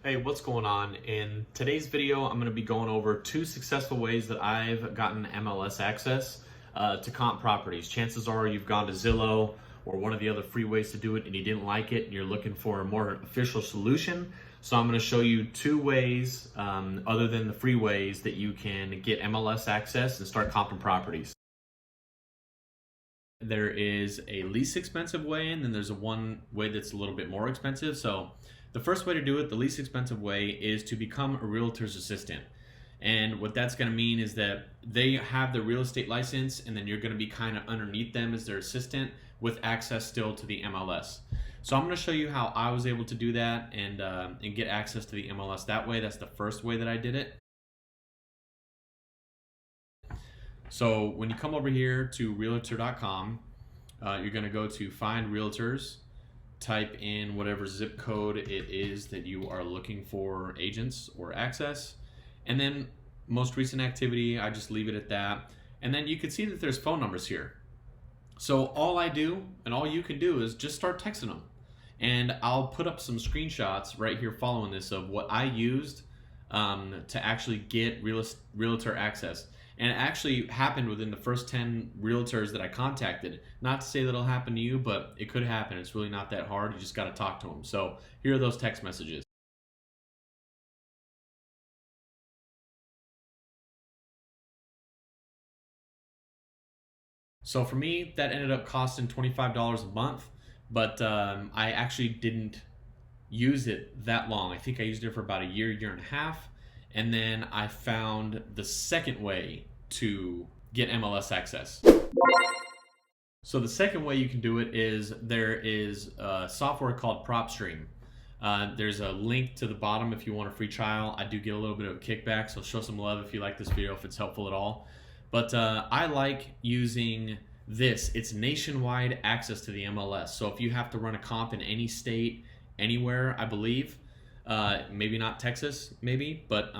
Hey, what's going on? In today's video, I'm going to be going over 2 successful ways that I've gotten MLS access to comp properties. Chances are you've gone to Zillow or one of the other free ways to do it and you didn't like it and you're looking for a more official solution. So I'm going to show you 2 ways other than the free ways that you can get MLS access and start comping properties. There is a least expensive way and then there's one way that's a little bit more expensive. So the first way to do it, the least expensive way, is to become a realtor's assistant. And what that's going to mean is that they have the real estate license and then you're going to be kind of underneath them as their assistant with access still to the MLS. So I'm going to show you how I was able to do that and get access to the MLS that way. That's the first way that I did it. So when you come over here to realtor.com, you're going to go to find realtors, type in whatever zip code it is that you are looking for agents or access, and then most recent activity, I just leave it at that. And then you can see that there's phone numbers here. So all I do and all you can do is just start texting them. And I'll put up some screenshots right here following this of what I used to actually get realtor access. And it actually happened within the first 10 realtors that I contacted. Not to say that it'll happen to you, but it could happen. It's really not that hard. You just got to talk to them. So here are those text messages. So for me, that ended up costing $25 a month, but I actually didn't use it that long. I think I used it for about a year and a half. And then I found the second way to get MLS access. So the second way you can do it is there is a software called PropStream. There's a link to the bottom if you want a free trial. I do get a little bit of a kickback, so show some love if you like this video, if it's helpful at all. But I like using this. It's nationwide access to the MLS. So if you have to run a comp in any state, anywhere, I believe, maybe not Texas, maybe, but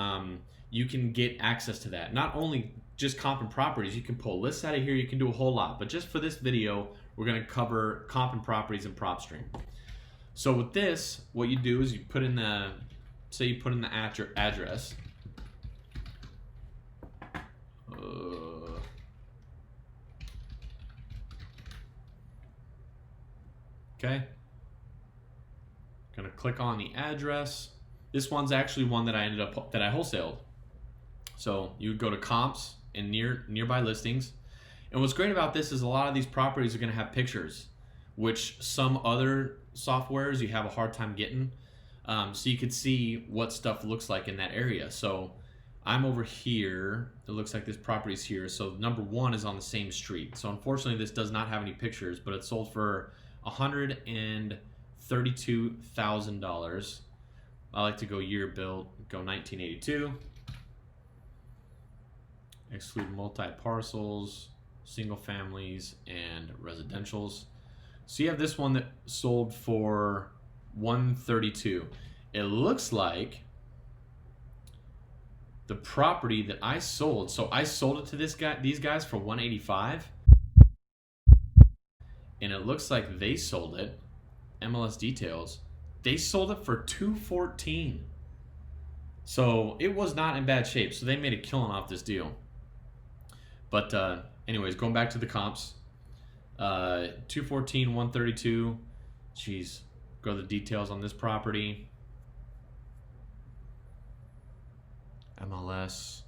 you can get access to that. Not only just comping properties, you can pull lists out of here, you can do a whole lot. But just for this video, we're gonna cover comping properties and PropStream. So with this, what you do is you put in the, say you put in the address. Okay. Gonna click on the address. This one's actually one that I wholesaled. So you would go to comps and nearby listings. And what's great about this is a lot of these properties are gonna have pictures, which some other softwares you have a hard time getting. So you could see what stuff looks like in that area. So I'm over here, it looks like this property's here. So number 1 is on the same street. So unfortunately this does not have any pictures, but it sold for $132,000. I like to go year built, go 1982. Exclude multi-parcels, single families, and residentials. So you have this one that sold for $132,000. It looks like the property that I sold, so I sold it to these guys for $185,000, and it looks like they sold it, MLS details, they sold it for $214,000. So it was not in bad shape. So they made a killing off this deal. But anyways, going back to the comps, 214, 132. Jeez, go to the details on this property. MLS.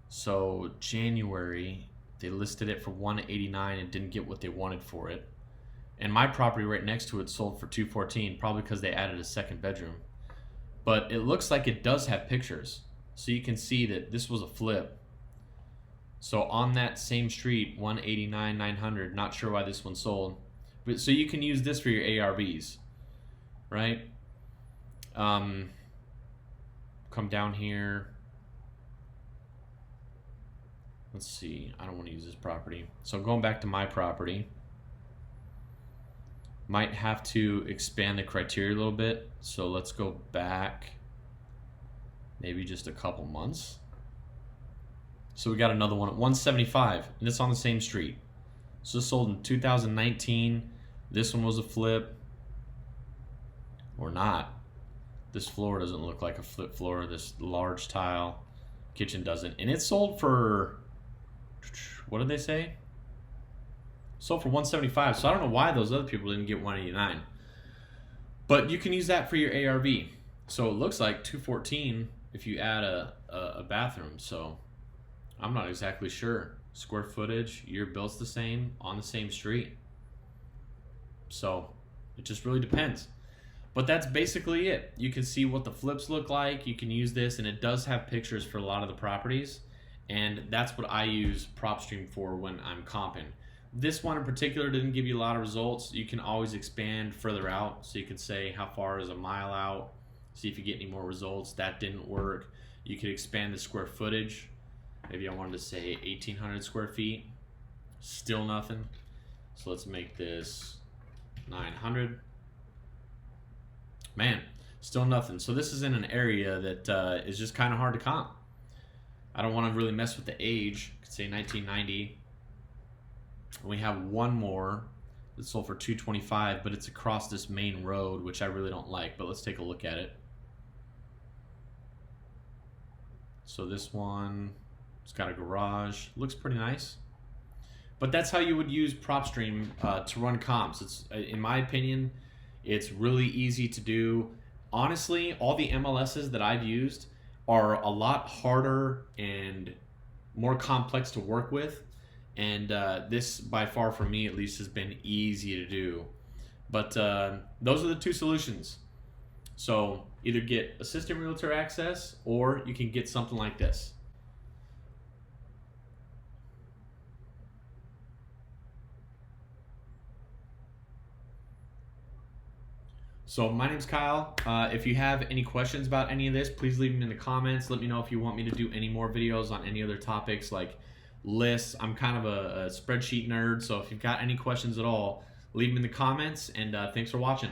So January, they listed it for $189,000 and didn't get what they wanted for it. And my property right next to it sold for $214,000, probably because they added a second bedroom. But it looks like it does have pictures. So you can see that this was a flip. So on that same street, $189,900, not sure why this one sold. But so you can use this for your ARVs, right? Come down here. Let's see, I don't want to use this property. So going back to my property. Might have to expand the criteria a little bit. So let's go back maybe just a couple months. So we got another one at $175,000, and it's on the same street. So this sold in 2019. This one was a flip, or not. This floor doesn't look like a flip floor. This large tile kitchen doesn't. And it's sold for, what did they say? Sold for $175. So I don't know why those other people didn't get $189. But you can use that for your ARV. So it looks like $214 if you add a bathroom. So I'm not exactly sure. Square footage, your bill's the same, on the same street. So it just really depends. But that's basically it. You can see what the flips look like. You can use this, and it does have pictures for a lot of the properties. And that's what I use PropStream for when I'm comping. This one in particular didn't give you a lot of results. You can always expand further out. So you can say how far is a mile out, see if you get any more results. That didn't work. You could expand the square footage. Maybe I wanted to say 1,800 square feet. Still nothing. So let's make this 900. Man, still nothing. So this is in an area that is just kind of hard to comp. I don't want to really mess with the age. I could say 1990. We have one more that sold for $225, but it's across this main road, which I really don't like. But let's take a look at it. So this one, it's got a garage. Looks pretty nice. But that's how you would use PropStream to run comps. It's, in my opinion, it's really easy to do. Honestly, all the MLSs that I've used are a lot harder and more complex to work with. And this, by far for me at least, has been easy to do. But those are the two solutions. So either get assistant realtor access, or you can get something like this. So my name's Kyle. If you have any questions about any of this, please leave them in the comments. Let me know if you want me to do any more videos on any other topics like lists. I'm kind of a spreadsheet nerd, so if you've got any questions at all, leave them in the comments, and thanks for watching.